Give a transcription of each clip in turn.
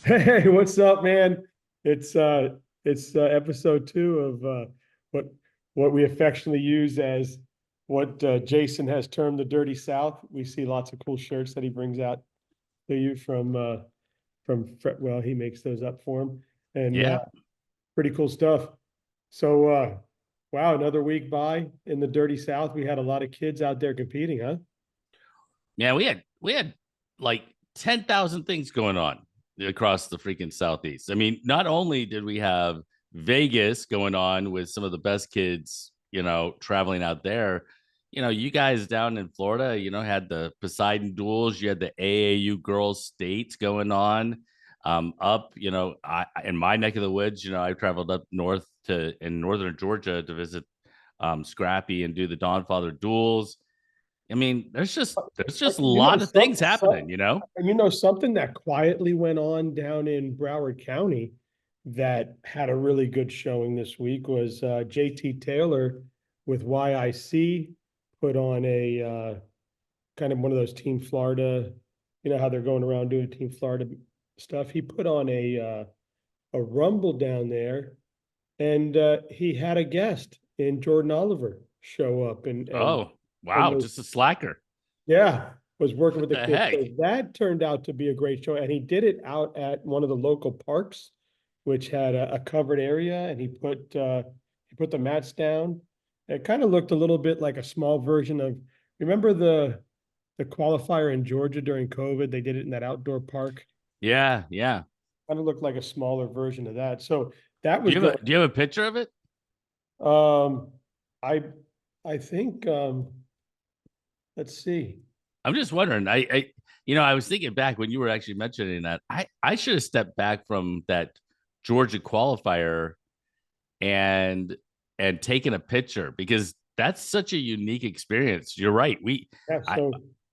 Hey, what's up, man? It's episode two of what what we affectionately use as what Jason has termed the Dirty South. We see lots of cool shirts that he brings out to you well, he makes those up for him, and Yeah. pretty cool stuff. So wow, another week by in the Dirty South. We had a lot of kids out there competing, huh? Yeah, we had like 10,000 things going on across the freaking southeast. I mean, not only did we have Vegas going on with some of the best kids, traveling out there, you guys down in Florida, had the Poseidon Duals, you had the AAU girls states going on. Up, in my neck of the woods, I traveled up north to in northern Georgia to visit Scrappy and do the DonFather Duals. I mean, there's just a You know, lot of things happening, and you know something that quietly went on down in Broward County that had a really good showing this week was JT Taylor with YIC put on a kind of one of those Team Florida, you know how they're going around doing Team Florida stuff. He put on a rumble down there, and he had a guest in Jordan Oliver show up Oh, and wow, was just a slacker. yeah, was working with What the the kids. heck? So that turned out to be a great show. And he did it out at one of the local parks, which had a covered area, and he put the mats down. It kind of looked a little bit like a small version of, remember the qualifier in Georgia during COVID? They did it in that outdoor park. Yeah, yeah. Kind of looked like a smaller version of that. So that Do was you have going. a do you have a picture of it? Um, I I think let's see. I'm just wondering. I was thinking back when you were actually mentioning that. I should have stepped back from that Georgia qualifier and and taken a picture because that's such a unique experience. You're right. Yeah, I so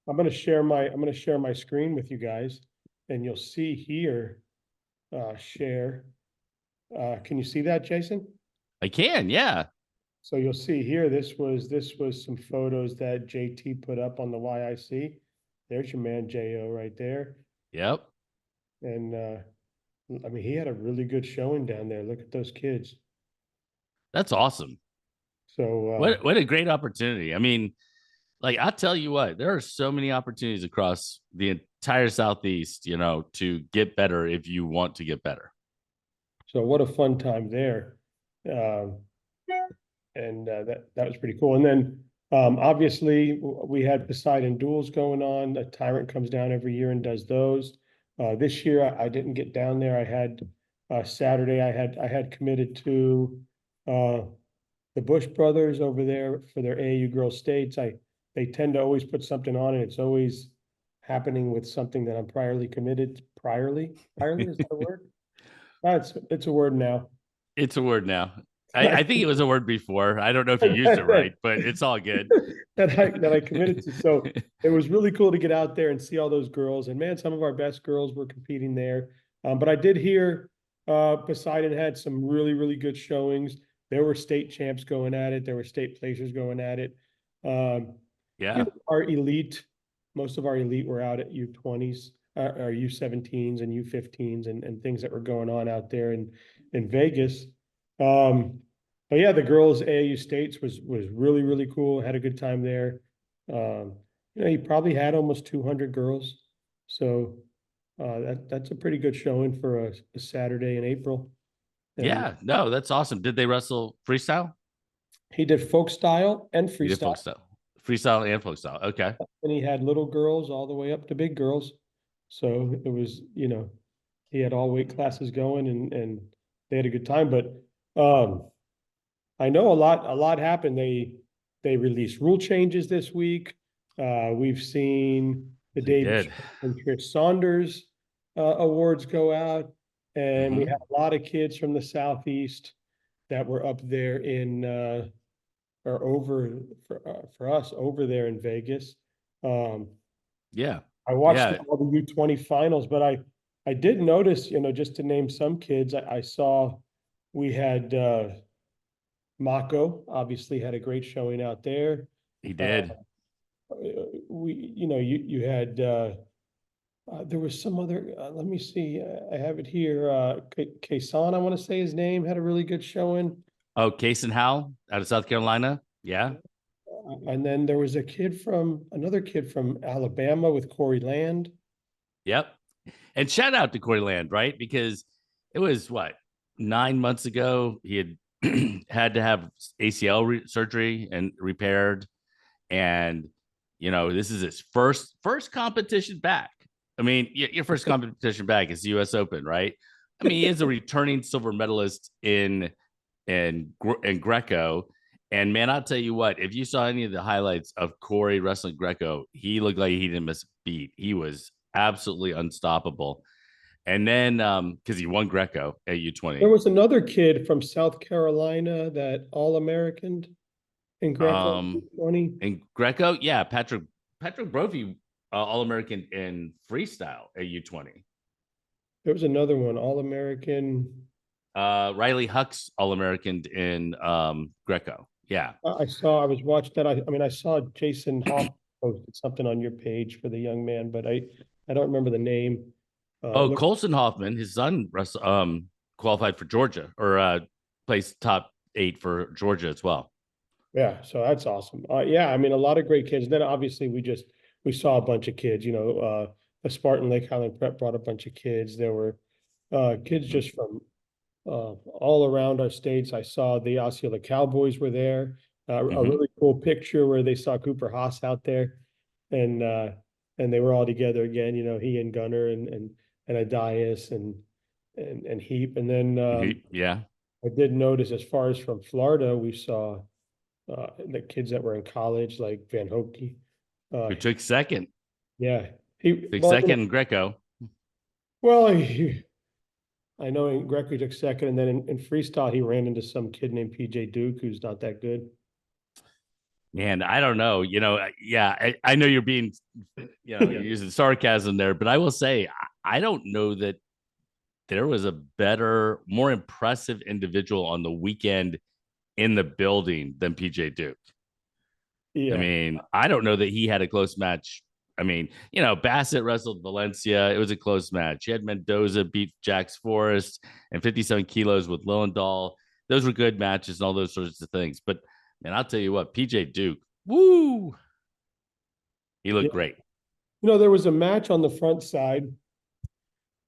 I'm gonna share my screen with you guys, and you'll see here, share. Can you see that, Jason? I can, yeah. So you'll see here, this was some photos that JT put up on the YIC. There's your man Jo right there. Yep. And I mean, he had a really good showing down there. Look at those kids. That's awesome. So What a great opportunity. I mean, like I'll tell you what, there are so many opportunities across the entire southeast, to get better if you want to get better. so what a fun time there. Um, and that was pretty cool. And then obviously we had Poseidon Duels going on. A Tyrant comes down every year and does those. This year I didn't get down there. I had Saturday. I had committed to uh, the Bush brothers over there for their AAU girls states. They tend to always put something on, and it's always happening with something that I'm priorly committed. Priorly is that a word? It's a word now. It's a word now. I think it was a word before. I don't know if you used it right, but it's all good. that I committed to. So it was really cool to get out there and see all those girls. And man, some of our best girls were competing there. But I did hear Poseidon had some really good showings. There were state champs going at it. There were state placers going at it. Yeah. Our elite, most of our elite were out at U20s, or U17s and U15s and things that were going on out there in Vegas. But yeah, the girls AAU States was really cool. Had a good time there. He probably had almost 200 girls, so that's a pretty good showing for a Saturday in April. And Yeah. No, that's awesome. Did they wrestle freestyle? he did folk style and He did freestyle, folk style. Freestyle and folk style. Okay. and he had little girls all the way up to big girls. So it was, he had all weight classes going, and they had a good time. But I know a lot happened. They released rule changes this week. We've seen the They David did. and Tricia Saunders awards go out, and we Hmm. had a lot of kids from the southeast that were up there in or over for us over there in Vegas. Um, Yeah. I watched Yeah. all the U20 finals, but I did notice, just to name some kids, I saw we had Mako obviously had a great showing out there. He Uh, did. you had There was some other, let me see, I have it here, Kason, I want to say his name, had a really good showing. Oh, Case and Hal out of South Carolina. Yeah. And then there was another kid from Alabama with Corey Land. Yep. And shout out to Corey Land, right? Because it was what, 9 months ago, he had had to have ACL surgery and repaired. And, this is his first competition back. I mean, your first competition back is the US Open, right? I mean, he is a returning silver medalist in Greco. And man, I'll tell you what, if you saw any of the highlights of Corey wrestling Greco, he looked like he didn't miss a beat. He was absolutely unstoppable. And then because he won Greco at There U20. was another kid from South Carolina that All-American in Greco Um 20. in Greco, yeah, Patrick Brophy, All-American in freestyle at U20. There was another one, All-American. Riley Huck's All-American in Greco. Yeah. I was watching that. I mean, I saw Jason Hoff posted something on your page for the young man, but I don't remember the name. Oh, Look, Colson Hoffman, his son, qualified for Georgia or placed top 8 for Georgia as well. yeah, so that's awesome. Yeah, I mean, a lot of great kids. Then obviously we saw a bunch of kids, the Spartan Lake Highland Prep brought a bunch of kids. There were kids Mhm. just from all around our states. I saw the Osceola Cowboys were there. A Mhm. really cool picture where they saw Cooper Haas out there, and uh, and they were all together again. He and Gunner and Adias and Heap. And then Yeah. I did notice as far as from Florida, we saw the kids that were in college like Van Hoke. Uh, Who took second? yeah, he Took well, second in Greco. well, I know in Greco he took second, and then in freestyle he ran into some kid named PJ Duke who's not that good. Man, I don't know. Yeah, I know you're being, you're using sarcasm there, but I will say I don't know that there was a better, more impressive individual on the weekend in the building than PJ Duke. I Yeah, mean, I don't know that he had a close match. I mean, Bassett wrestled Valencia. It was a close match. You had Mendoza beat Jax Forrest and 57 kilos with Lillendahl. Those were good matches and all those sorts of things. But man, I'll tell you what, PJ Duke, woo, he yeah. looked great. There was a match on the front side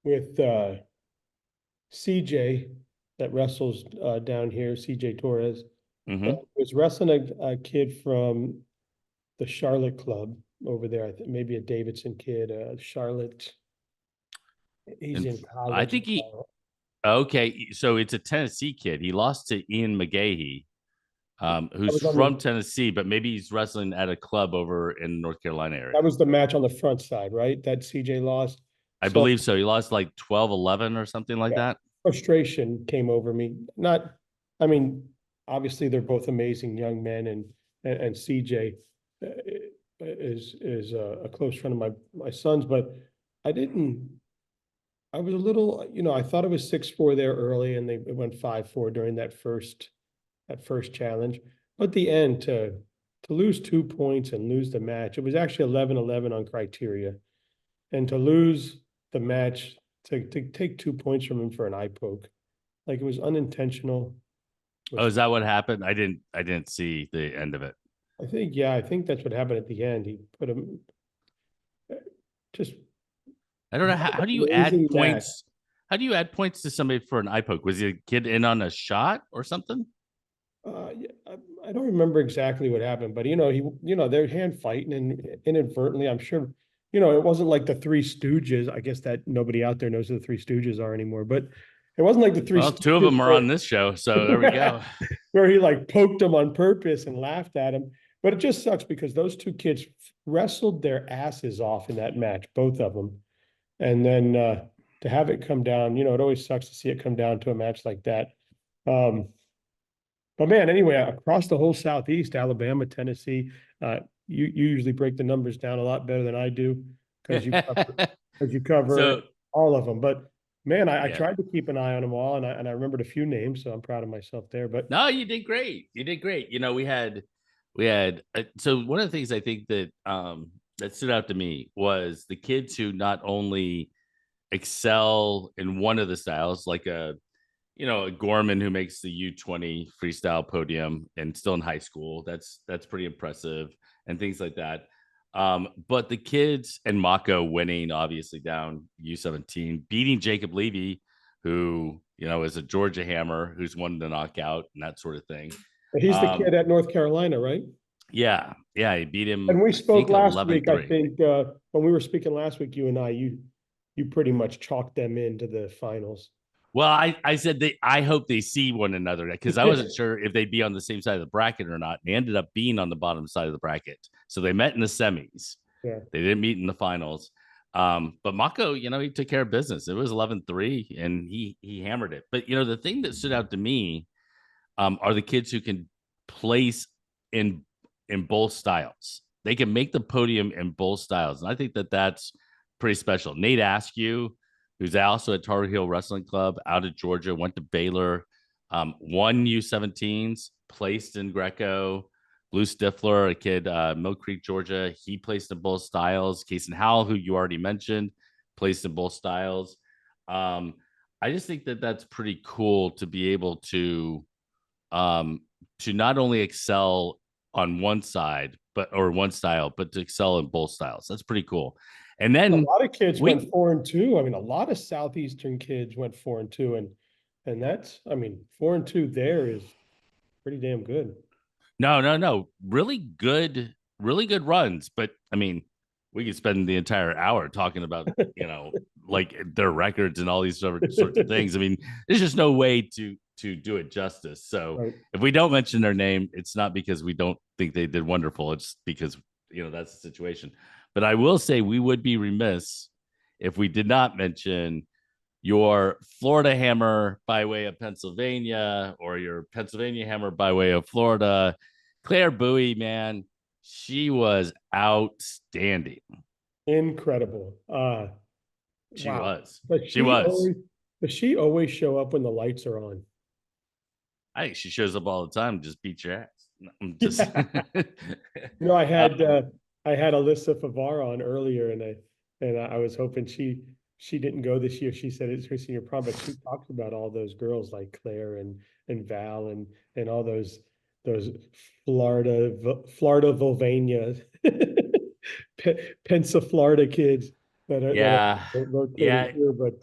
with CJ that wrestles down here, CJ Torres. Mm-hmm. Was wrestling a kid from the Charlotte club over there. I think maybe a Davidson kid, Charlotte. He's And in I college think he, now. okay, so it's a Tennessee kid. He lost to Ian McGahee, That who's was on from the Tennessee, but maybe he's wrestling at a club over in North Carolina area. that was the match on the front side, right? That CJ lost. I So believe so. He lost like 12-11 or something like yeah, that. frustration came over me. Not, I mean, obviously they're both amazing young men, and CJ uh, is a close friend of my son's, but I didn't. I was a little, I thought it was 6-4 there early, and it went 5-4 during that first challenge. But the end to lose 2 points and lose the match, it was actually 11-11 on criteria, and to lose the match to take 2 points from him for an eye poke, like it was unintentional. Oh, Was is that what happened? I didn't see the end of it. I think that's what happened at the end. He put him just I don't know how do you add amazing match. points? How do you add points to somebody for an eye poke? Was the kid in on a shot or something? Yeah, I don't remember exactly what happened, but they're hand fighting, and inadvertently, I'm sure, it wasn't like the Three Stooges. I guess that nobody out there knows who the Three Stooges are anymore, but it wasn't like the Three Well, two of Stooges them are on this show, so there we go. where he like poked him on purpose and laughed at him. But it just sucks because those two kids wrestled their asses off in that match, both of them. And then to have it come down, it always sucks to see it come down to a match like that. Um, but man, anyway, across the whole Southeast, Alabama, Tennessee, you usually break the numbers down a lot better than I do because you cover So all of them. But man, I yeah, tried to keep an eye on them all, and I remembered a few names, so I'm proud of myself there. But no, you did great. You did great. We had so one of the things I think that that stood out to me was the kids who not only excel in one of the styles, like a Gorman who makes the U20 freestyle podium and still in high school. That's pretty impressive, and things like that. But the kids and Mako winning, obviously down U17, beating Jacob Levy, who is a Georgia hammer who's won the knockout and that sort of thing. He's the kid at North Carolina, right? Yeah, he beat him. And we I spoke think last week. I 11-3. think when we were speaking last week, you and I, you pretty much chalked them into the finals. Well, I said I hope they see one another, because I wasn't sure if they'd be on the same side of the bracket or not. They ended up being on the bottom side of the bracket. So they met in the semis. Yeah. They didn't meet in the finals. But Mako, he took care of business. It was 11-3 and he hammered it. But the thing that stood out to me are the kids who can place in both styles. They can make the podium in both styles. And I think that that's pretty special. Nate Askew, who's also at Tar Heel Wrestling Club out of Georgia, went to Baylor, won U17s, placed in Greco. Blue Stifler, a kid, Mill Creek, Georgia, he placed in both styles. Kason Howell, who you already mentioned, placed in both styles. I just think that that's pretty cool to be able to not only excel on one side, or one style, but to excel in both styles. That's pretty cool. And then a lot of kids went 4-2. I mean, a lot of Southeastern kids went 4-2, and that's, 4-2 there is pretty damn good. No. Really good runs. But we could spend the entire hour talking about, like their records and all these sorts of things. There's just no way to do it justice. So right. If we don't mention their name, it's not because we don't think they did wonderful. It's because, that's the situation. But I will say we would be remiss if we did not mention your Florida hammer by way of Pennsylvania, or your Pennsylvania hammer by way of Florida. Claire Bowie, man, she was outstanding. Incredible. She was. But does she always show up when the lights are on? I think she shows up all the time, just beat your ass. I'm just I had Alyssa Favar on earlier, and I was hoping she didn't go this year. She said it's her senior prom, but she talked about all those girls like Claire and Val and all those Florida Vulvania Pensa Florida kids that are here. But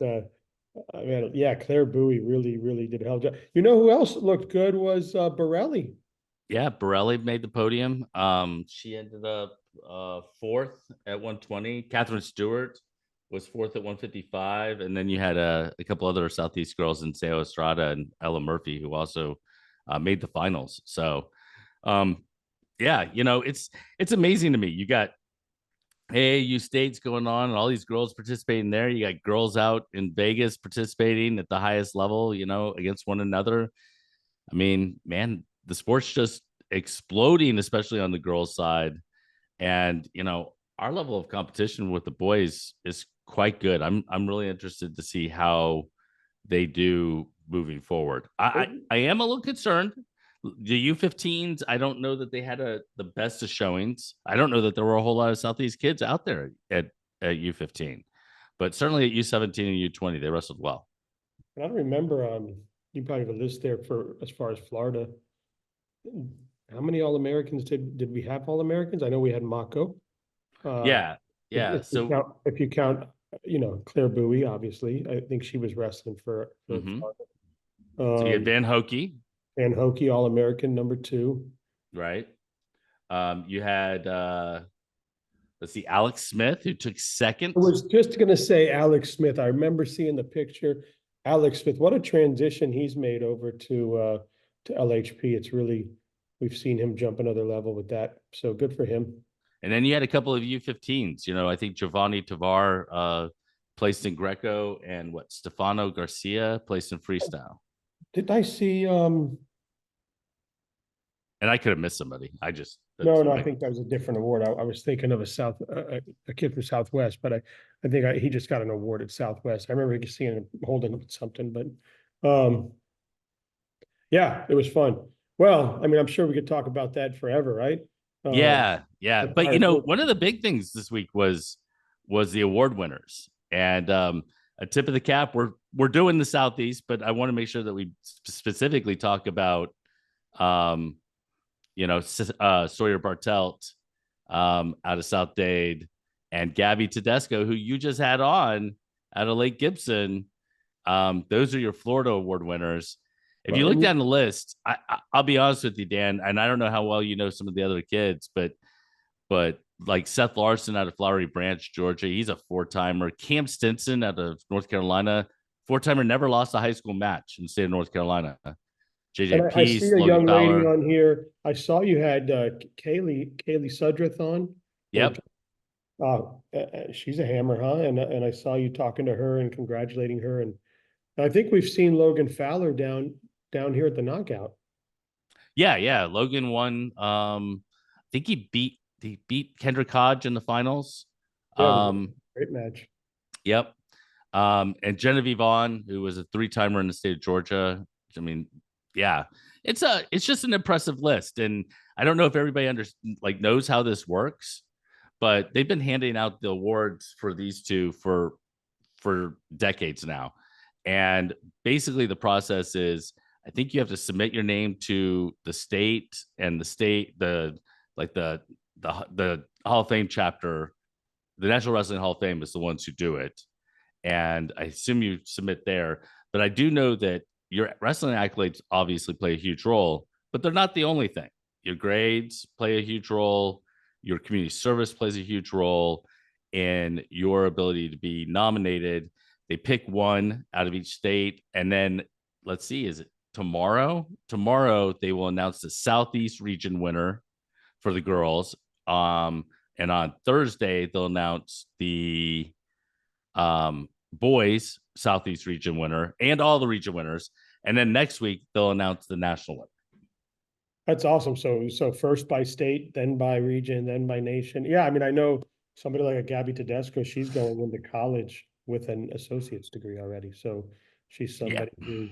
Claire Bowie really did a hell of a job. You know who else looked good was Borelli. Yeah, Borelli made the podium. She ended up fourth at 120. Catherine Stewart was fourth at 155, and then you had a couple other Southeast girls in Sao Estrada and Ella Murphy, who also made the finals. So it's amazing to me. You got AAU states going on and all these girls participating there. You got girls out in Vegas participating at the highest level, against one another. Man, the sport's just exploding, especially on the girls' side. And our level of competition with the boys is quite good. I'm really interested to see how they do moving forward. I am a little concerned. The U15s, I don't know that they had the best of showings. I don't know that there were a whole lot of Southeast kids out there at U15, but certainly at U17 and U20, they wrestled well. I don't remember. You probably have a list there for as far as Florida. How many All-Americans did we have? All-Americans? I know we had Mako. Yeah. If you count, Claire Bowie, obviously, I think she was wrestling for Florida. So you had Van Hokie. Van Hokie, All-American, number 2. Right. You had let's see, Alex Smith, who took second. I was just gonna say Alex Smith. I remember seeing the picture. Alex Smith, what a transition he's made over to LHP. It's really, we've seen him jump another level with that. So good for him. And then you had a couple of U15s. I think Giovanni Tavar placed in Greco, and Stefano Garcia placed in freestyle. Did I see and I could have missed somebody. I think that was a different award. I was thinking of a kid from Southwest, but I think he just got an award at Southwest. I remember seeing him holding something, but it was fun. Well, I'm sure we could talk about that forever, right? Yeah. That's But why I thought- one of the big things this week was the award winners. And a tip of the cap, we're doing the Southeast, but I want to make sure that we specifically talk about Sawyer Bartelt out of South Dade, and Gabby Tedesco, who you just had on out of Lake Gibson. Those are your Florida award winners. If you look down the list, I'll be honest with you, Dan, and I don't know how well you know some of the other kids, but like Seth Larson out of Flowery Branch, Georgia, he's a four-timer. Cam Stinson out of North Carolina, four-timer, never lost a high school match in the state of North Carolina. JJ And I see Peace, a Logan young lady Fowler. on here. I saw you had Kaylee Sudreth on. Yep. She's a hammer, huh? And I saw you talking to her and congratulating her. And I think we've seen Logan Fowler down here at the knockout. Yeah. Logan won. I think he beat Kendrick Hodge in the finals. Yeah, it was a great match. Yep. And Genevieve Vaughn, who was a three-timer in the state of Georgia. I mean, yeah, it's just an impressive list. And I don't know if everybody knows how this works, but they've been handing out the awards for these two for decades now. And basically the process is, I think you have to submit your name to the state, and the Hall of Fame chapter, the National Wrestling Hall of Fame is the ones who do it. And I assume you submit there. But I do know that your wrestling accolades obviously play a huge role, but they're not the only thing. Your grades play a huge role. Your community service plays a huge role in your ability to be nominated. They pick one out of each state. And then let's see, is it tomorrow? Tomorrow, they will announce the Southeast region winner for the girls. And on Thursday, they'll announce the boys Southeast region winner and all the region winners. And then next week, they'll announce the national winner. That's awesome. So first by state, then by region, then by nation. Yeah, I mean, I know somebody like a Gabby Tedesco, she's going into college with an associate's degree already. So she's somebody who's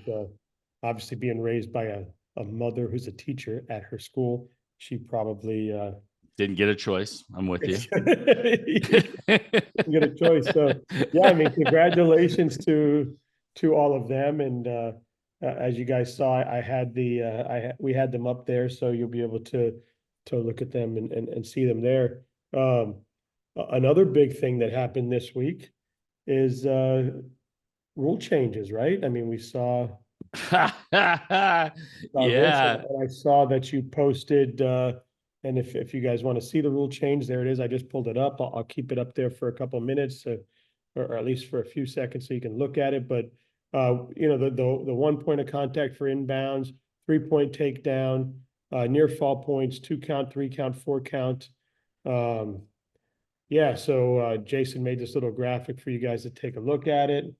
obviously being raised by a mother who's a teacher at her school. She probably didn't get a choice. I'm with you. Get a choice. So yeah, I mean, congratulations to all of them. And as you guys saw, I had we had them up there, so you'll be able to look at them and see them there. Another big thing that happened this week is rule changes, right? I mean, we saw Yeah. And I saw that you posted and if you guys want to see the rule change, there it is. I just pulled it up. I'll keep it up there for a couple of minutes, or at least for a few seconds, so you can look at it. But the 1 point of contact for inbounds, 3-point takedown, near fall points, 2 count, 3 count, 4 count. Yeah. So Jason made this little graphic for you guys to take a look at it.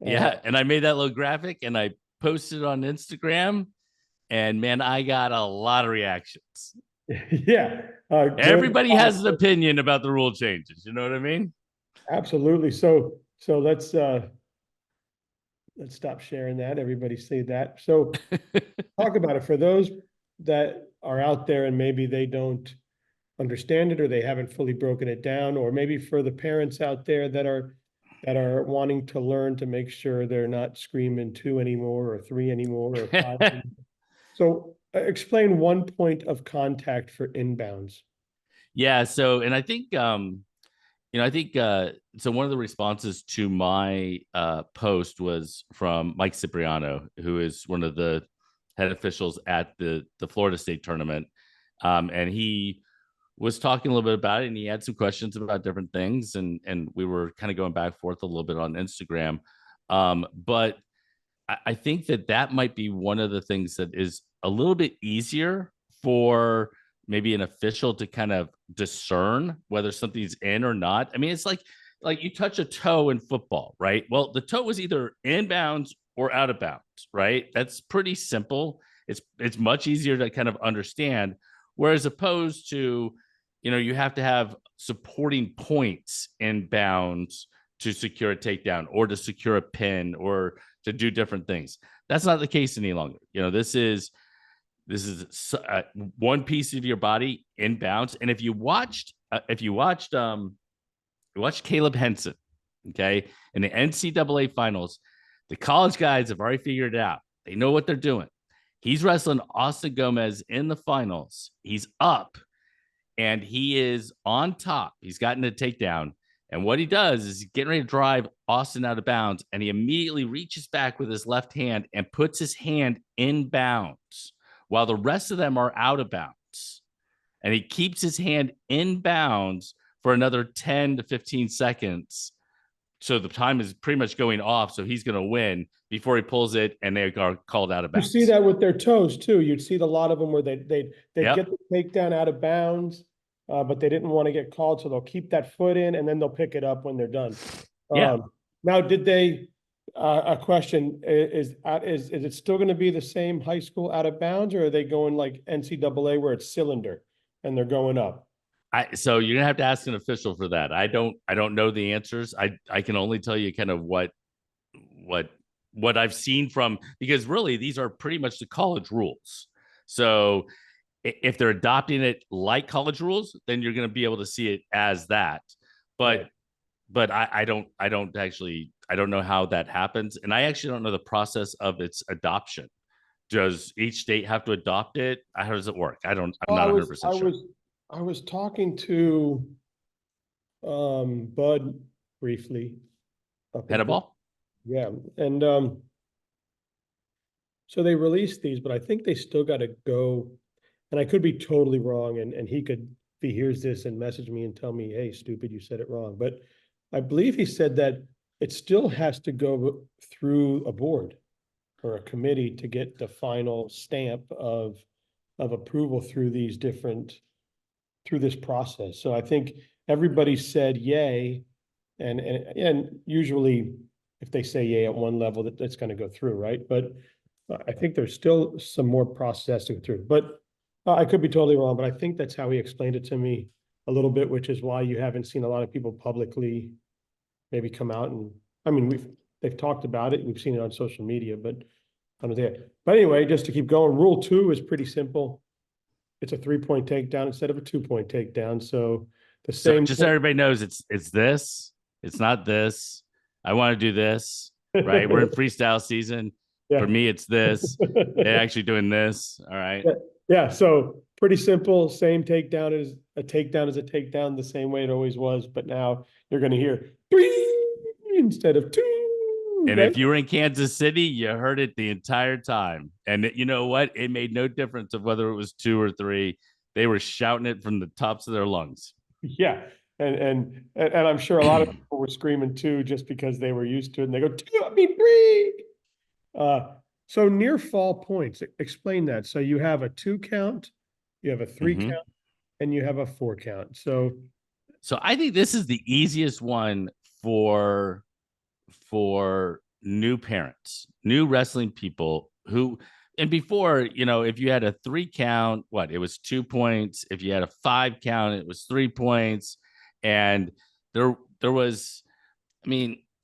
Yeah, and I made that little graphic and I posted it on Instagram, and man, I got a lot of reactions. Yeah. Everybody has an opinion about the rule changes. You know what I mean? Absolutely. So let's stop sharing that. Everybody see that. So talk about it for those that are out there and maybe they don't understand it, or they haven't fully broken it down, or maybe for the parents out there that are wanting to learn to make sure they're not screaming 2 anymore, or 3 anymore, or 5 anymore. So explain 1 point of contact for inbounds. Yeah. So, and I think, so one of the responses to my post was from Mike Cipriano, who is one of the head officials at the Florida State tournament. And he was talking a little bit about it, and he had some questions about different things. And we were kind of going back and forth a little bit on Instagram. But I think that might be one of the things that is a little bit easier for maybe an official to kind of discern whether something's in or not. I mean, it's like you touch a toe in football, right? Well, the toe was either inbounds or out of bounds, right? That's pretty simple. It's much easier to kind of understand. Whereas opposed to, you have to have supporting points in bounds to secure a takedown or to secure a pin or to do different things. That's not the case any longer. This This is one piece of your body inbounds. And if you watched, you watched Caleb Henson, okay, in the NCAA finals, the college guys have already figured it out. They know what they're doing. He's wrestling Austin Gomez in the finals. He's up and he is on top. He's gotten a takedown. And what he does is he's getting ready to drive Austin out of bounds. And he immediately reaches back with his left hand and puts his hand in bounds while the rest of them are out of bounds. And he keeps his hand in bounds for another 10 to 15 seconds. So the time is pretty much going off. So he's going to win before he pulls it and they are called out of bounds. You see that with their toes too. You'd see a lot of them where they'd Yep. get the takedown out of bounds, but they didn't want to get called. So they'll keep that foot in and then they'll pick it up when they're done. Yeah. Now, did they, a question, is it still going to be the same high school out of bounds, or are they going like NCAA where it's cylinder and they're going up? So you're gonna have to ask an official for that. I don't know the answers. I can only tell you kind of what I've seen from, because really these are pretty much the college rules. So if they're adopting it like college rules, then you're going to be able to see it as that. But I don't know how that happens, and I actually don't know the process of its adoption. Does each state have to adopt it? How does it work? I'm not 100% sure. I was talking to Bud briefly. Headball? Yeah. And so they released these, but I think they still got to go, and I could be totally wrong, and he could, if he hears this and message me and tell me, hey, stupid, you said it wrong. But I believe he said that it still has to go through a board or a committee to get the final stamp of approval through these different, through this process. So I think everybody said yay, and usually if they say yay at one level, that's going to go through, right? But I think there's still some more process to go through. But I could be totally wrong, but I think that's how he explained it to me a little bit, which is why you haven't seen a lot of people publicly maybe come out and, I mean, they've talked about it, we've seen it on social media, but I don't know. But anyway, just to keep going, rule 2 is pretty simple. It's a 3-point takedown instead of a 2-point takedown. So the same. So just so everybody knows, it's this. It's not this. I want to do this. Right. We're in freestyle season. Yeah. For me, it's this. They're actually doing this. All right. Yeah. So pretty simple. Same takedown is a takedown the same way it always was. But now you're going to hear 3 instead of 2. And if you were in Kansas City, you heard it the entire time. And you know what? It made no difference of whether it was 2 or 3. They were shouting it from the tops of their lungs. Yeah. And I'm sure a lot of people were screaming 2 just because they were used to it. And they go, 2, I mean 3. So near fall points, explain that. So you have a 2 count, you have a 3 count, and you have a 4 count. So I think this is the easiest one for new parents, new wrestling people who, and before, if you had a 3 count, it was 2 points. If you had a 5 count, it was 3 points. And there was,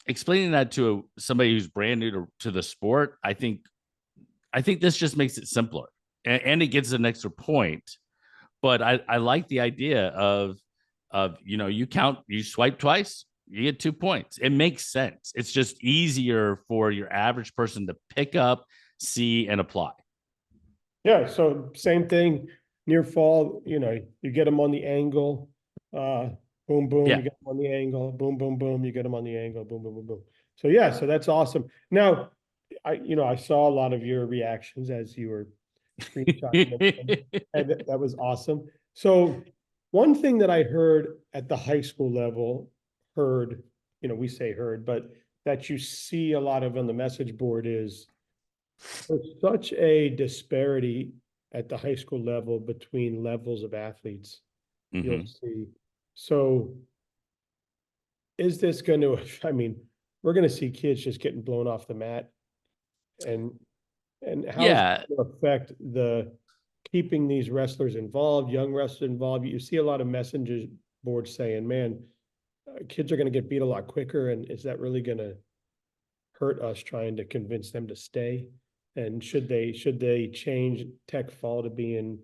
explaining that to somebody who's brand new to the sport, I think this just makes it simpler, and it gets an extra point. But I like the idea of you count, you swipe twice, you get 2 points. It makes sense. It's just easier for your average person to pick up, see, and apply. Yeah. So same thing near fall, you get them on the angle, boom, boom, Yeah. you get them on the angle, boom, boom, boom, you get them on the angle, boom, boom, boom, boom. So yeah, so that's awesome. Now, I saw a lot of your reactions as you were screenshotting them, and that was awesome. So one thing that I heard at the high school level, we say heard, but that you see a lot of on the message board is there's such a disparity at the high school level between levels of athletes. You'll see. So is this going to, we're going to see kids just getting blown off the mat, and how is it going to affect the keeping these wrestlers involved, young wrestlers involved? You see a lot of messengers boards saying, man, kids are going to get beat a lot quicker. And is that really going to hurt us trying to convince them to stay And should they change tech fall to being,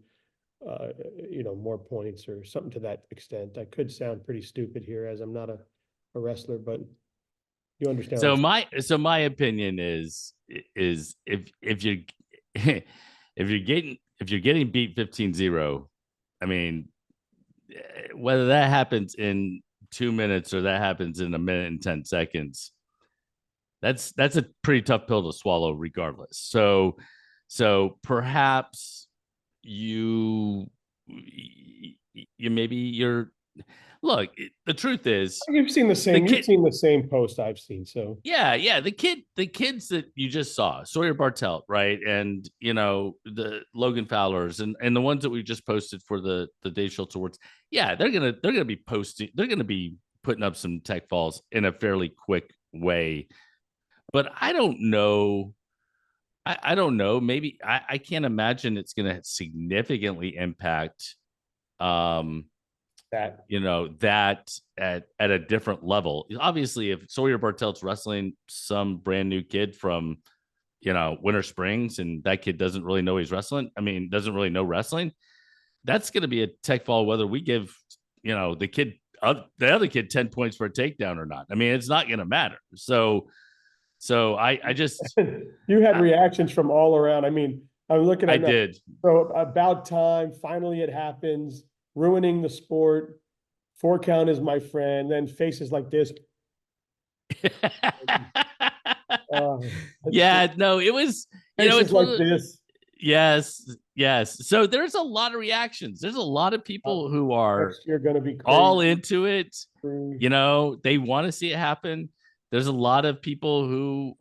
more points or something to that extent? I could sound pretty stupid here as I'm not a wrestler, but you understand what My opinion is if you if you're getting beat 15-0, I mean, whether that happens in 2 minutes or that happens in a minute and 10 seconds, that's a pretty tough pill to swallow regardless. So perhaps you maybe you're look, the truth is you've seen the same post I've seen. So yeah, the kids that you just saw, Sawyer Bartelt, right? And the Logan Fowlers and the ones that we just posted for the Dave Schultz Awards. Yeah, they're gonna be posting, they're gonna be putting up some tech falls in a fairly quick way. But I don't know. I don't know. Maybe I can't imagine it's gonna significantly impact that that at a different level. Obviously, if Sawyer Bartelt's wrestling some brand new kid from Winter Springs and that kid doesn't really know he's wrestling, doesn't really know wrestling, that's going to be a tech fall whether we give the other kid 10 points for a takedown or not. It's not going to matter. So I just you had reactions from all around. I'm looking at I did. So about time, finally it happens, ruining the sport. 4 count is my friend. Then faces like this. Yeah, no, it was faces it's like this. Yes. So there's a lot of reactions. There's a lot of people who are going to be crazy. all into it. They want to see it happen. There's a lot of people who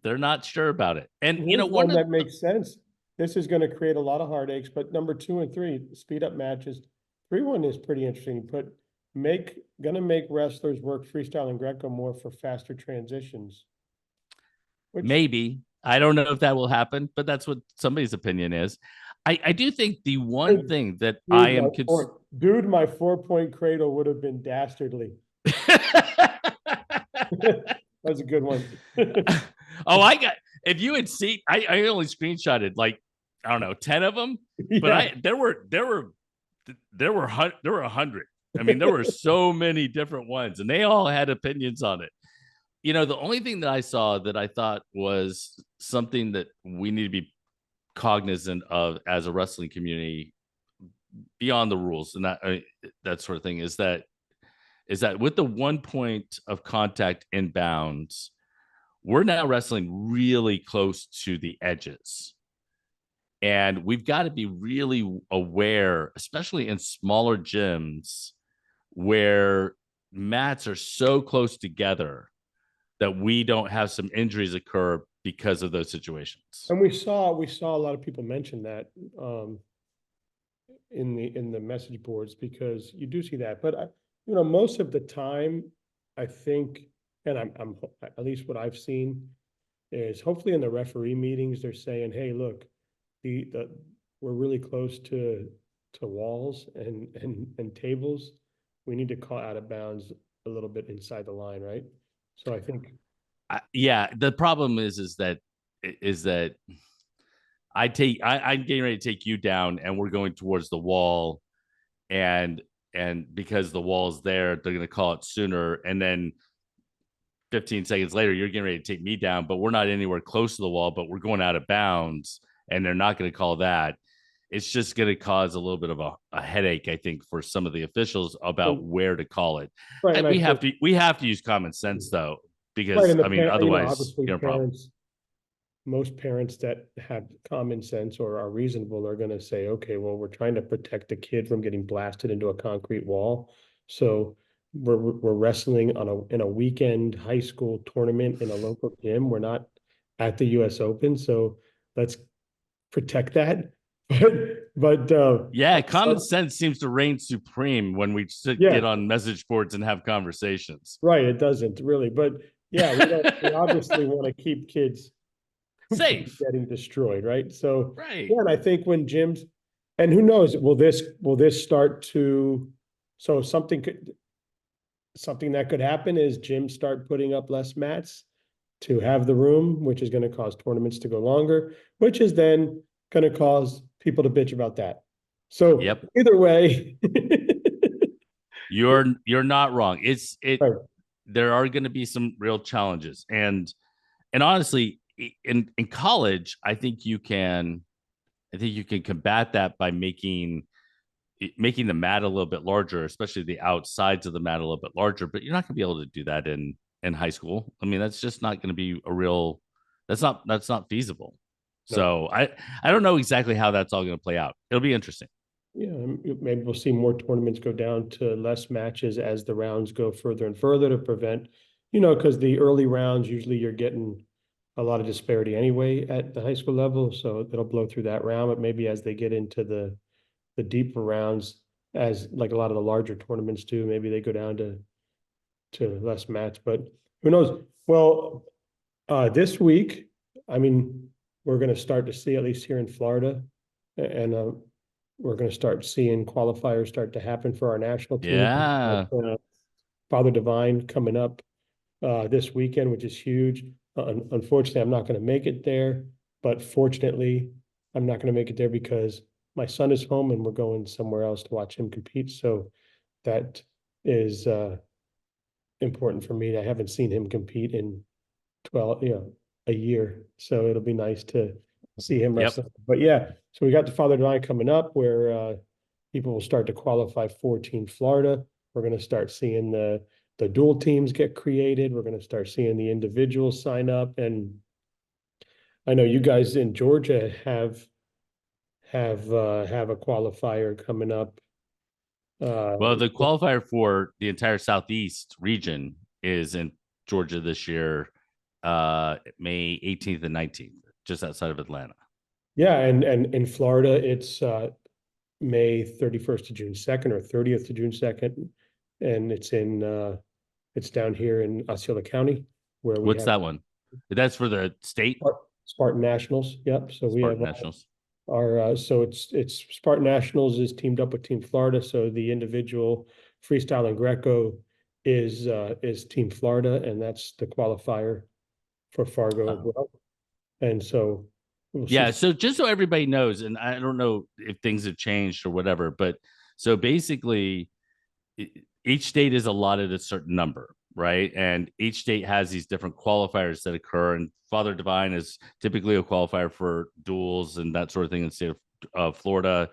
they're not sure about it. And one that makes sense. This is going to create a lot of heartaches, but number 2 and 3, speed up matches. 3-1 is pretty interesting, but gonna make wrestlers work freestyle and Greco more for faster transitions. Maybe. I don't know if that will happen, but that's what somebody's opinion is. I do think the one thing that I am my 4-point cradle would have been dastardly. That's a good one. If you had seen, I only screenshotted like, I don't know, 10 of them, but there were 100. There were so many different ones and they all had opinions on it. The only thing that I saw that I thought was something that we need to be cognizant of as a wrestling community beyond the rules and that sort of thing is that with the 1 point of contact inbounds, we're now wrestling really close to the edges. And we've got to be really aware, especially in smaller gyms where mats are so close together that we don't have some injuries occur because of those situations. And we saw a lot of people mention that in the message boards, because you do see that. But most of the time, I think, and I'm at least what I've seen is hopefully in the referee meetings they're saying, hey, look, we're really close to walls and tables. We need to call out of bounds a little bit inside the line, right? So I think, the problem is that I'm getting ready to take you down, and we're going towards the wall, and because the wall's there, they're going to call it sooner, and then 15 seconds later, you're getting ready to take me down, but we're not anywhere close to the wall, but we're going out of bounds, and they're not going to call that. It's just going to cause a little bit of a headache, I think, for some of the officials about where to call it. Right, we have to use common sense though, because otherwise, most parents that have common sense or are reasonable are going to say, okay, well, we're trying to protect the kid from getting blasted into a concrete wall. So we're wrestling in a weekend high school tournament in a local gym. We're not at the US Open. So let's protect that. But common sense seems to reign supreme when we get on message boards and have conversations. Right. It doesn't really, but we obviously want to keep kids safe, getting destroyed, right? So right. And I think when gyms, and who knows, will this start to, so something that could happen is gyms start putting up less mats, to have the room, which is going to cause tournaments to go longer, which is then going to cause people to bitch about that. So Yep. either way, You're not wrong. right. There are going to be some real challenges. And honestly, in college, I think you can combat that by making the mat a little bit larger, especially the outsides of the mat a little bit larger. But you're not going to be able to do that in high school. I mean, that's just not going to be a real. That's not feasible. No. So I don't know exactly how that's all going to play out. It'll be interesting. Yeah, maybe we'll see more tournaments go down to less matches as the rounds go further and further to prevent, because the early rounds, usually you're getting a lot of disparity anyway at the high school level, so it'll blow through that round, but maybe as they get into the deeper rounds, as like a lot of the larger tournaments do, maybe they go down to less match, but who knows? Well, this week, I mean, we're gonna start to see, at least here in Florida, and we're going to start seeing qualifiers start to happen for our national team. Yeah. Father Divine coming up this weekend, which is huge. Unfortunately, I'm not going to make it there, but fortunately, I'm not going to make it there because my son is home and we're going somewhere else to watch him compete. So that is important for me. I haven't seen him compete in 12, a year. So it'll be nice to see him Yep. wrestle. But yeah, so we got the Father Divine coming up where people will start to qualify for Team Florida. We're going to start seeing the dual teams get created. We're going to start seeing the individuals sign up. And I know you guys in Georgia have a qualifier coming up. Well, the qualifier for the entire Southeast region is in Georgia this year, May 18th and 19th, just outside of Atlanta. Yeah, and in Florida, it's May 31st to June 2nd or 30th to June 2nd. And it's down here in Osceola County where we What's have that one? That's for the state Spartan Nationals. Yep. So we Spartan have Nationals. so it's Spartan Nationals is teamed up with Team Florida. So the individual freestyle and Greco is Team Florida, and that's the qualifier for Fargo as well. And so we'll Yeah, see. so just so everybody knows, and I don't know if things have changed or whatever, but so basically each state is allotted a certain number, right? And each state has these different qualifiers that occur. And Father Divine is typically a qualifier for duels and that sort of thing in the state of Florida.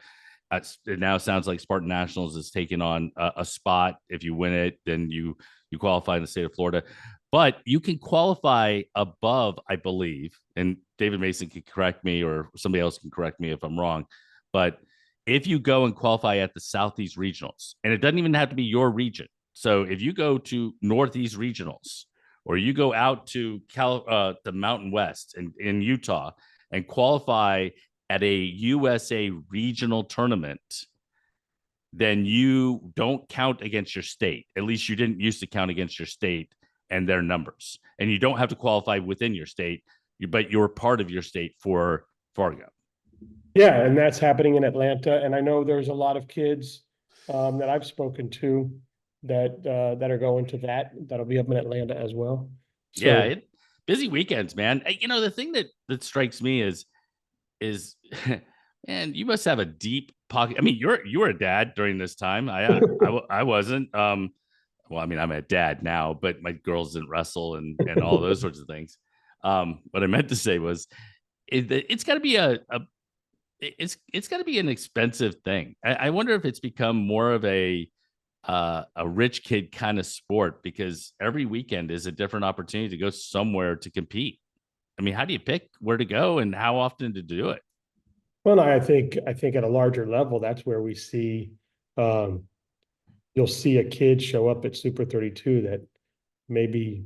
It now sounds like Spartan Nationals is taking on a spot. If you win it, then you qualify in the state of Florida. But you can qualify above, I believe, and David Mason can correct me or somebody else can correct me if I'm wrong. But if you go and qualify at the Southeast Regionals, and it doesn't even have to be your region. So if you go to Northeast Regionals or you go out to the Mountain West in Utah and qualify at a USA regional tournament, then you don't count against your state. At least you didn't used to count against your state and their numbers. And you don't have to qualify within your state, but you're part of your state for Fargo. Yeah, and that's happening in Atlanta. And I know there's a lot of kids that I've spoken to that are going to that'll be up in Atlanta as well. So, yeah, busy weekends, man. The thing that strikes me is man, you must have a deep pocket. I mean, you were a dad during this time. I wasn't. Well, I mean, I'm a dad now, but my girls didn't wrestle and all those sorts of things. What I meant to say was, it's got to be it's got to be an expensive thing. I wonder if it's become more of a rich kid kind of sport because every weekend is a different opportunity to go somewhere to compete. I mean, how do you pick where to go and how often to do it? well, I think at a larger level, that's where we see you'll see a kid show up at Super 32 that maybe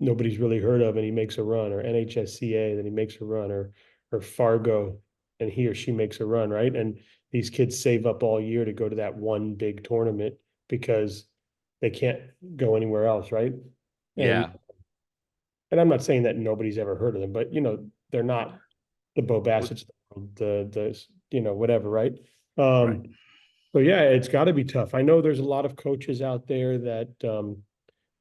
nobody's really heard of, and he makes a run, or NHSCA, then he makes a run, or Fargo, and he or she makes a run, right? And these kids save up all year to go to that one big tournament because they can't go anywhere else, right? Yeah. And I'm not saying that nobody's ever heard of them, but they're not the Bo Bassett's, the whatever, right? Right. So yeah, it's got to be tough. I know there's a lot of coaches out there that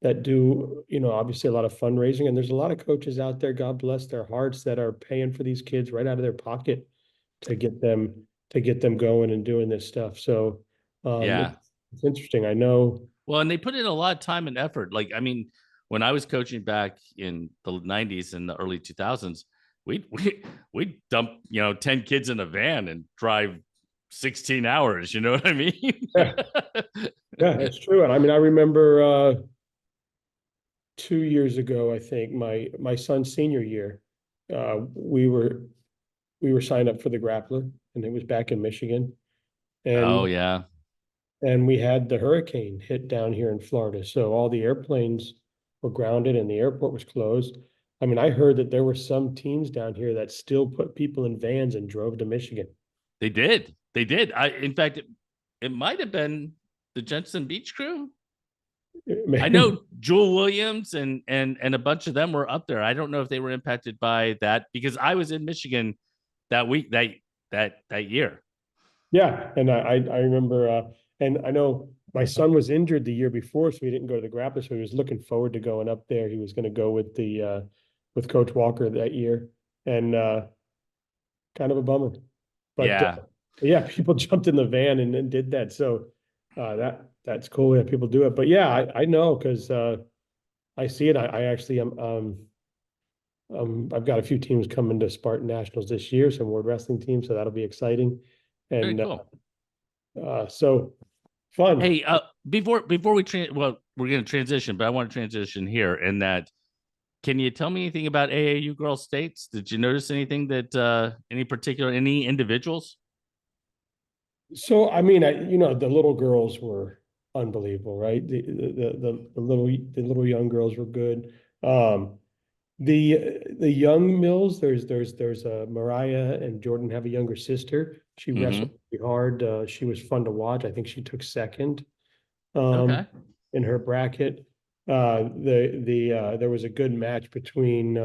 that do, obviously a lot of fundraising, and there's a lot of coaches out there, God bless their hearts, that are paying for these kids right out of their pocket to get them going and doing this stuff. So Yeah. it's interesting. I know. Well, and they put in a lot of time and effort. Like, I mean, when I was coaching back in the 90s and the early 2000s, we'd dump, 10 kids in a van and drive 16 hours. You know what I mean? Yeah, yeah, that's true. And I mean, I remember 2 years ago, I think my son's senior year, we were signed up for the grappler, and it was back in Michigan. And Oh, yeah. and we had the hurricane hit down here in Florida. So all the airplanes were grounded and the airport was closed. I mean, I heard that there were some teams down here that still put people in vans and drove to Michigan. They did. They did. In fact, it might have been the Jensen Beach crew. I know Jewel Williams and a bunch of them were up there. I don't know if they were impacted by that because I was in Michigan that week that year. Yeah, and I remember, and I know my son was injured the year before, so he didn't go to the grappler. So he was looking forward to going up there. He was going to go with the with Coach Walker that year, and kind of a bummer. But Yeah. yeah, people jumped in the van and did that. So that's cool that people do it. But yeah, I know because I see it. I actually am. I've got a few teams coming to Spartan Nationals this year, some World Wrestling teams, so that'll be exciting. Very And cool. so fun. Hey, before well, we're going to transition, but I want to transition here in that. Can you tell me anything about AAU Girl States? Did you notice anything that any individuals? So I mean, the little girls were unbelievable, right? The little young girls were good. The young Mills, there's Mariah and Jordan have a younger sister. She wrestled Mm-hmm. pretty hard. She was fun to watch. I think she took second um, Okay. in her bracket. There was a good match between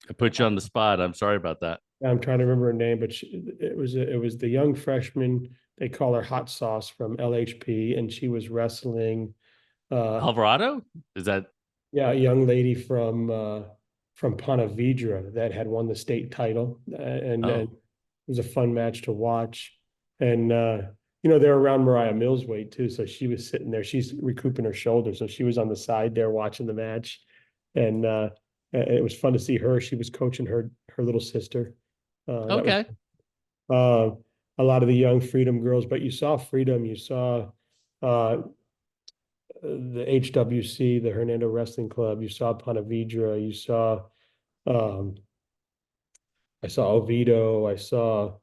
I put you on the spot. I'm sorry about that. I'm trying to remember her name, but it was the young freshman. They call her Hot Sauce from LHP, and she was wrestling. Alvarado? Is that Yeah, a young lady from Ponte Vedra that had won the state title, and it oh, was a fun match to watch. And they're around Mariah Mills' weight too, so she was sitting there. She's recouping her shoulder, so she was on the side there watching the match, and it was fun to see her. She was coaching her little sister. That was okay. uh, a lot of the young Freedom girls, but you saw Freedom, you saw uh, the HWC, the Hernando Wrestling Club, you saw Ponte Vedra, um, I saw Oviedo, I saw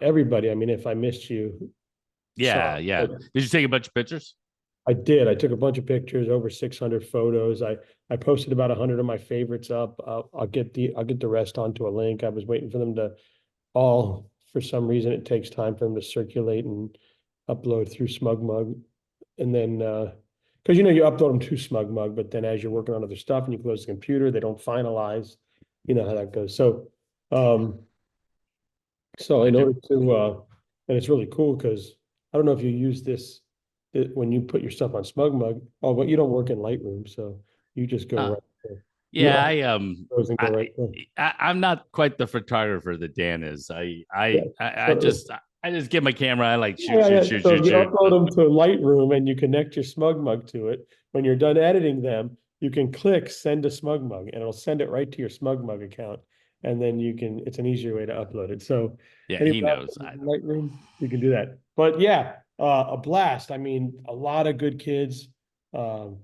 everybody. I mean, if I missed you, Yeah, sorry. yeah. But Did you take a bunch of pictures? I did. I took a bunch of pictures, over 600 photos. I posted about 100 of my favorites up. I'll get the rest onto a link. I was waiting for them to all, for some reason, it takes time for them to circulate and upload through SmugMug. And then, because you upload them to SmugMug, but then as you're working on other stuff and you close the computer, they don't finalize. You know how that goes. Um, so in Did order to, and it's really cool because I don't know if you use this when you put your stuff on SmugMug. Oh, but you don't work in Lightroom, so you just go uh, right there. You yeah, don't those and go right there. I'm not quite the photographer that Dan is. Yeah. So, I just get my camera. I like shoot, yeah, shoot, yeah. shoot, So if shoot, you shoot. upload them to Lightroom and you connect your SmugMug to it, when you're done editing them, you can click send to SmugMug and it'll send it right to your SmugMug account. And then it's an easier way to upload it. So Yeah, he anybody knows. in Lightroom, you can do that. But yeah, a blast. I mean, a lot of good kids. Um,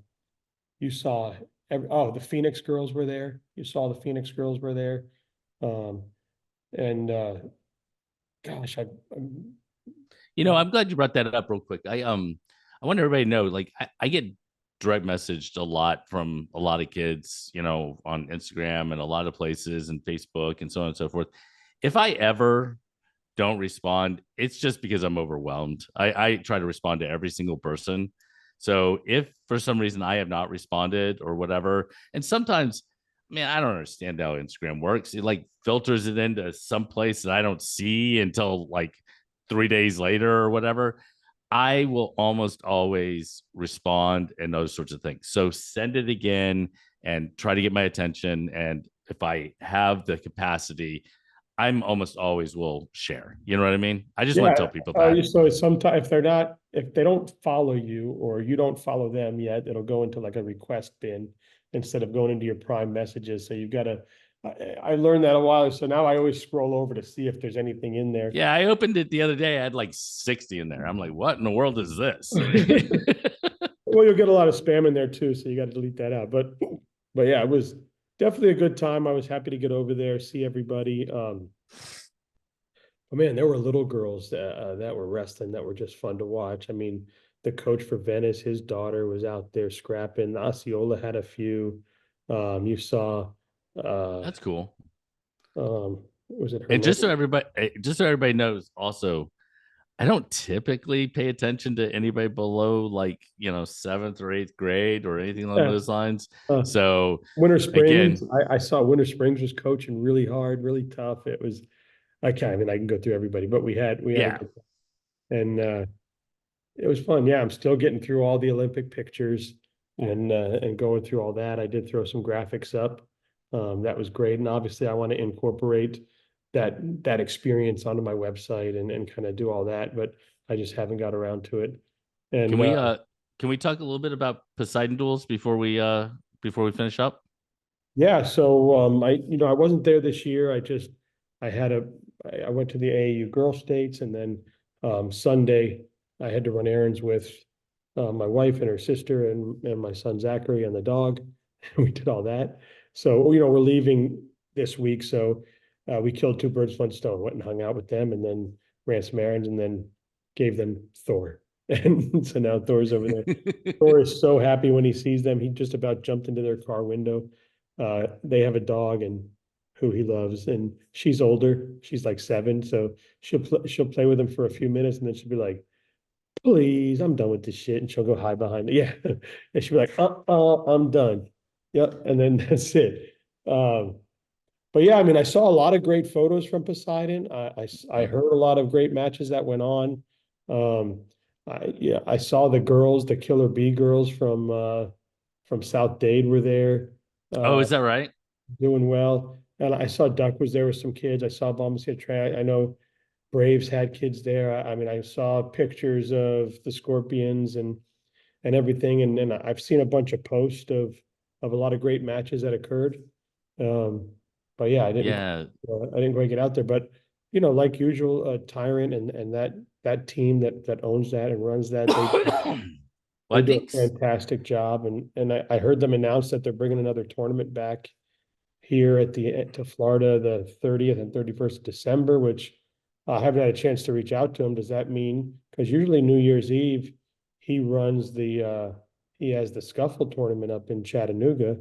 you saw the Phoenix girls were there. You saw the Phoenix girls were there. Um, and gosh, I'm glad you brought that up real quick. I want everybody to know, like, I get direct messaged a lot from a lot of kids, on Instagram and a lot of places and Facebook and so on and so forth. If I ever don't respond, it's just because I'm overwhelmed. I try to respond to every single person. So if for some reason I have not responded or whatever, and sometimes, man, I don't understand how Instagram works. It like filters it into some place that I don't see until like 3 days later or whatever. I will almost always respond and those sorts of things. So send it again and try to get my attention. And if I have the capacity, I'm almost always will share. You know what I mean? I just want to Yeah, tell people that. so sometimes if they don't follow you or you don't follow them yet, it'll go into like a request bin instead of going into your prime messages. So you've got to, I learned that a while. So now I always scroll over to see if there's anything in there. Yeah, I opened it the other day. I had like 60 in there. I'm like, what in the world is this? Well, you'll get a lot of spam in there too, so you got to delete that out. But yeah, it was definitely a good time. I was happy to get over there, see everybody. But man, there were little girls that were wrestling that were just fun to watch. I mean, the coach for Venice, his daughter was out there scrapping. Osceola had a few. You saw, That's cool. was it And Hermosa? just so everybody knows, also, I don't typically pay attention to anybody below like, seventh or eighth grade or anything along Yeah. those lines. Uh, So Winter Springs. again, I saw Winter Springs was coaching really hard, really tough. It was. I mean, I can go through everybody, but we had a yeah, good and it was fun. Yeah, I'm still getting through all the Olympic pictures and going through all that. I did throw some graphics up. That was great. And obviously I want to incorporate that experience onto my website and kind of do all that, but I just haven't got around to it. can And we uh can we talk a little bit about Poseidon duels before we finish up? yeah, so I wasn't there this year. I had I went to the AAU Girl States and then Sunday I had to run errands with my wife and her sister and my son Zachary and the dog. We did all that. So, we're leaving this week. So we killed two birds, one stone, went and hung out with them and then ran some errands and then gave them Thor. And so now Thor's over there. Thor is so happy when he sees them. He just about jumped into their car window. They have a dog and who he loves, and she's older. She's like 7, so she'll play with him for a few minutes, and then she'll be like, "Please, I'm done with this shit," and she'll go hide behind it. Yeah, and she'll be like, I'm done." Yep, and then that's it. Um, but yeah, I mean, I saw a lot of great photos from Poseidon. I heard a lot of great matches that went on. Um, I saw the girls, the Killer Bee girls from South Dade were there, Oh, uh, is that right? doing well. And I saw Duck was there with some kids. I saw Bombs get Trey. I know Braves had kids there. I mean, I saw pictures of the Scorpions and everything, and I've seen a bunch of posts of a lot of great matches that occurred. Um, but yeah, Yeah. I didn't quite get out there. But like usual, Tyrant and that team that owns that and runs that, Well, they I do think a fantastic job. And I heard them announce that they're bringing another tournament back here to Florida the 30th and 31st of December, which I haven't had a chance to reach out to him. Does that mean, because usually New Year's Eve, he runs he has the Scuffle tournament up in Chattanooga,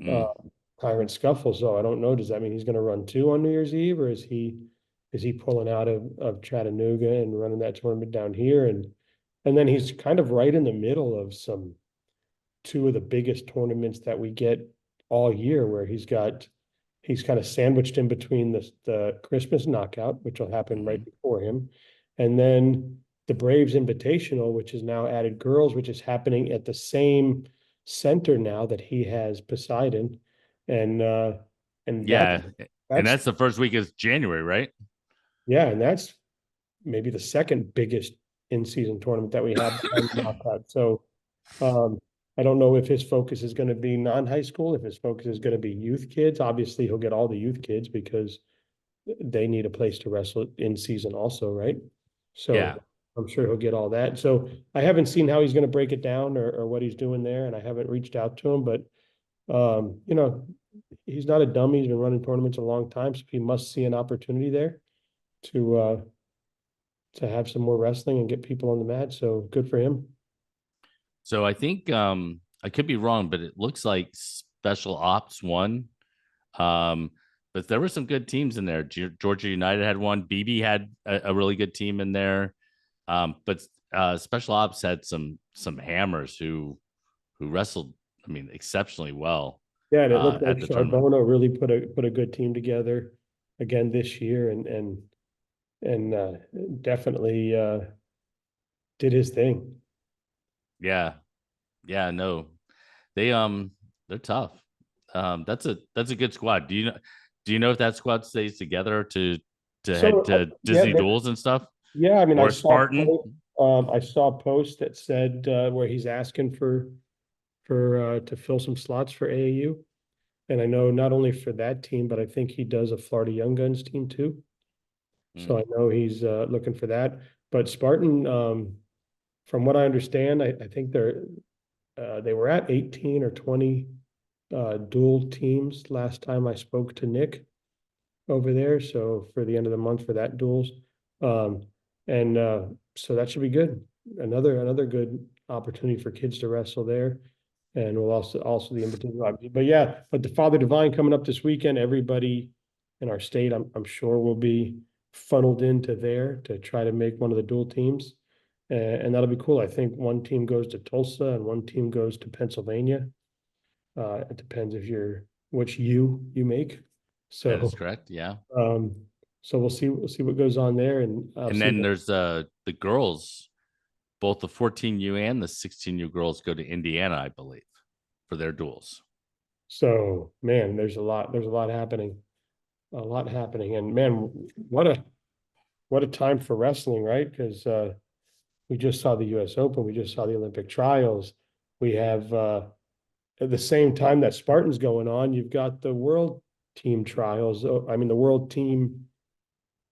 uh, mm, Tyrant Scuffle. So I don't know, does that mean he's going to run 2 on New Year's Eve, or is he pulling out of Chattanooga and running that tournament down here? And then he's kind of right in the middle of two of the biggest tournaments that we get all year, where he's kind of sandwiched in between the Christmas knockout, which will happen right mhm. before him, and then the Braves Invitational, which is now added girls, which is happening at the same center now that he has Poseidon, and that Yeah. And that's that's the first week of January, right? yeah, and that's maybe the second biggest in-season tournament that we have behind the knockout. So Um, I don't know if his focus is going to be non-high school, if his focus is going to be youth kids. Obviously, he'll get all the youth kids because they need a place to wrestle in season also, right? So Yeah. I'm sure he'll get all that. So I haven't seen how he's going to break it down or what he's doing there, and I haven't reached out to him, but he's not a dummy. He's been running tournaments a long time, so he must see an opportunity there to uh to have some more wrestling and get people on the mat. So good for him. So I think I could be wrong, but it looks like Special Ops won. Um, but there were some good teams in there. Georgia United had one. BB had a really good team in there. But Special Ops had some hammers who wrestled, I mean, exceptionally well Yeah, and it looked like at the tournament. Charbonneau really put a good team together again this year, and definitely did his thing. Yeah. Yeah, no. They they're tough. That's a good squad. Do you know if that squad stays together to head So to yeah, Disney duels and stuff? yeah. I mean, Or Spartan? I saw a post that said where he's asking for to fill some slots for AAU, and I know not only for that team, but I think he does a Florida Young Guns team too. So Mm. I know he's looking for that. But Spartan, from what I understand, I think they were at 18 or 20 dual teams last time I spoke to Nick over there. So for the end of the month for that duels. Um, and so that should be good. Another good opportunity for kids to wrestle there. And we'll also the invitation. But yeah, but the Father Divine coming up this weekend, everybody in our state, I'm sure will be funneled into there to try to make one of the dual teams. And that'll be cool. I think one team goes to Tulsa and one team goes to Pennsylvania. It depends if you're which you make. That is So correct. Yeah. um, so we'll see what goes on there, and And obviously, then there's the girls, both the 14U and the 16U girls go to Indiana, I believe, for their duels. so man, there's a lot happening, and man, what a time for wrestling, right? Because we just saw the U.S. Open, we just saw the Olympic trials, we have at the same time that Spartan's going on, you've got the world team trials. I mean, the world team,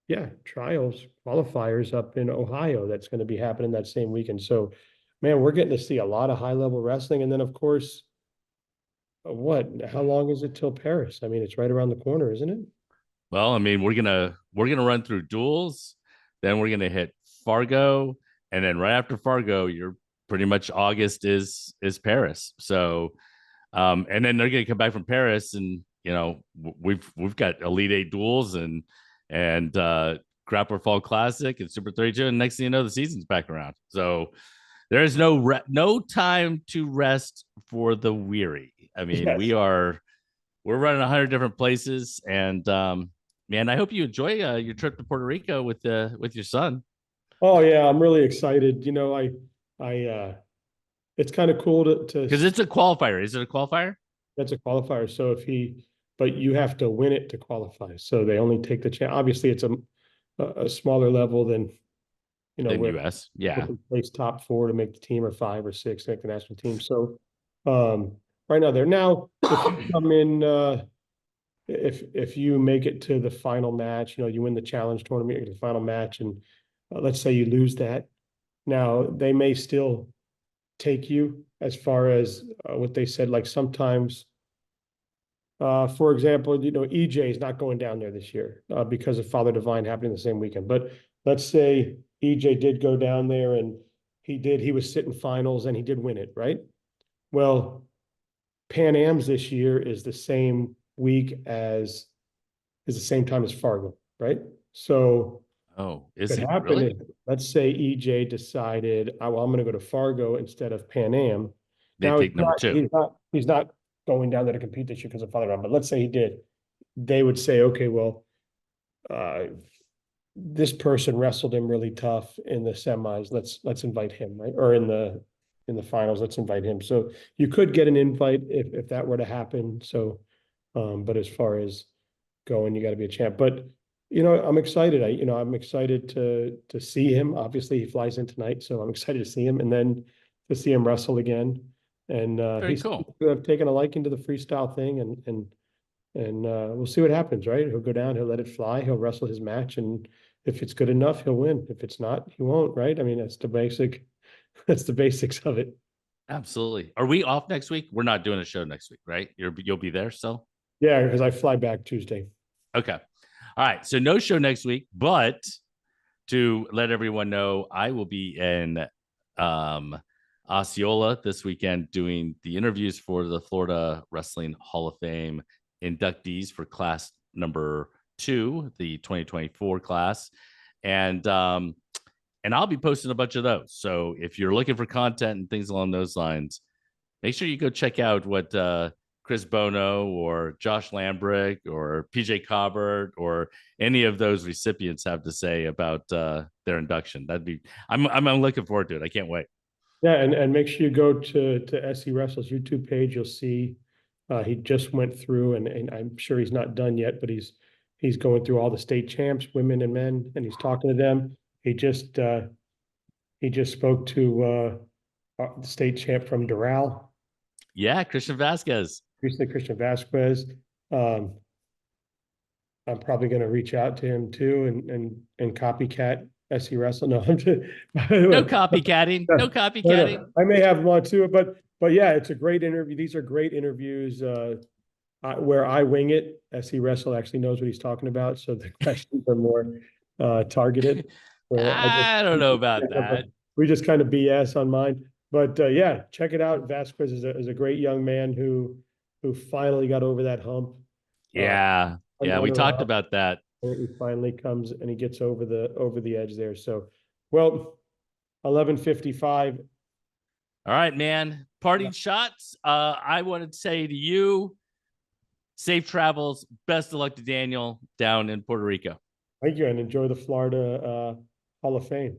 yeah, trials qualifiers up in Ohio. That's going to be happening that same weekend. So, man, we're getting to see a lot of high level wrestling, and then of course what? How long is it till Paris? I mean, it's right around the corner, isn't it? Well, I mean, we're gonna run through duels, then we're gonna hit Fargo, and then right after Fargo, you're pretty much August is Paris. So and then they're gonna come back from Paris, and we've got Elite Eight duels and Grappler Fall Classic and Super 32, and next thing you know, the season's back around. So there is no time to rest for the weary. I mean, Yes. we're running 100 different places, and man, I hope you enjoy your trip to Puerto Rico with your son, Oh yeah, I'm really excited. I it's kind of cool because it's a qualifier. Is it a qualifier? that's a qualifier. So but you have to win it to qualify. So they only take the chance. Obviously, it's a smaller level than Then where US. people Yeah. can place top four to make the team or five or six to make the national team. So right now they're now if you come in if you make it to the final match, you win the challenge tournament, the final match, and let's say you lose that. Now they may still take you as far as what they said. Like sometimes, for example, EJ is not going down there this year because of Father Divine happening the same weekend. But let's say EJ did go down there and he was sitting finals and he did win it, right? Well, Pan Am's this year is the same week as is the same time as Fargo, right? So Oh, is what he happened really? is, let's say EJ decided, oh, well, I'm going to go to Fargo instead of Pan Am. They Now he's pick number not, two. he's not going down there to compete this year because of Father Round, but let's say he did. They would say, okay, well, uh, this person wrestled him really tough in the semis. Let's invite him, right? Or in the finals, let's invite him. So you could get an invite if that were to happen. So, but as far as going, you got to be a champ. But I'm excited. I'm excited to see him. Obviously, he flies in tonight, so I'm excited to see him, and then to see him wrestle again. And Very he's cool. taken a liking to the freestyle thing, and we'll see what happens. Right? He'll go down. He'll let it fly. He'll wrestle his match, and if it's good enough, he'll win. If it's not, he won't. Right? I mean, that's the basic. That's the basics of it. Absolutely. Are we off next week? We're not doing a show next week, right? You'll be there still? Yeah, because I fly back Tuesday. Okay. All right. So no show next week, but to let everyone know, I will be in Osceola this weekend doing the interviews for the Florida Wrestling Hall of Fame inductees for class number 2, the 2024 class. And I'll be posting a bunch of those. So if you're looking for content and things along those lines, make sure you go check out what Chris Bono or Josh Lambrick or PJ Cobbert or any of those recipients have to say about their induction. I'm looking forward to it. I can't wait. Yeah, and make sure you go to SC Wrestle's YouTube page. You'll see he just went through, and I'm sure he's not done yet, but he's going through all the state champs, women and men, and he's talking to them. He just spoke to the state champ from Doral, Yeah, Christian Vasquez. recently Christian Vasquez. I'm probably going to reach out to him too and copycat SC Wrestle. No, I'm just, No copycatting. No copycatting. I may have one too, but yeah, it's a great interview. These are great interviews. Where I wing it, SC Wrestle actually knows what he's talking about, so the questions are more targeted. Where I don't know about that. We just kind of BS on mine, but yeah, check it out. Vasquez is a great young man who finally got over that hump. Yeah, we talked about that. He finally comes and he gets over the edge there. So, well, 11:55. All right, man. Parting shots. I wanted to say to you, safe travels. Best of luck to Daniel down in Puerto Rico. Thank you, and enjoy the Florida Hall of Fame.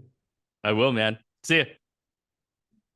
I will, man. See ya.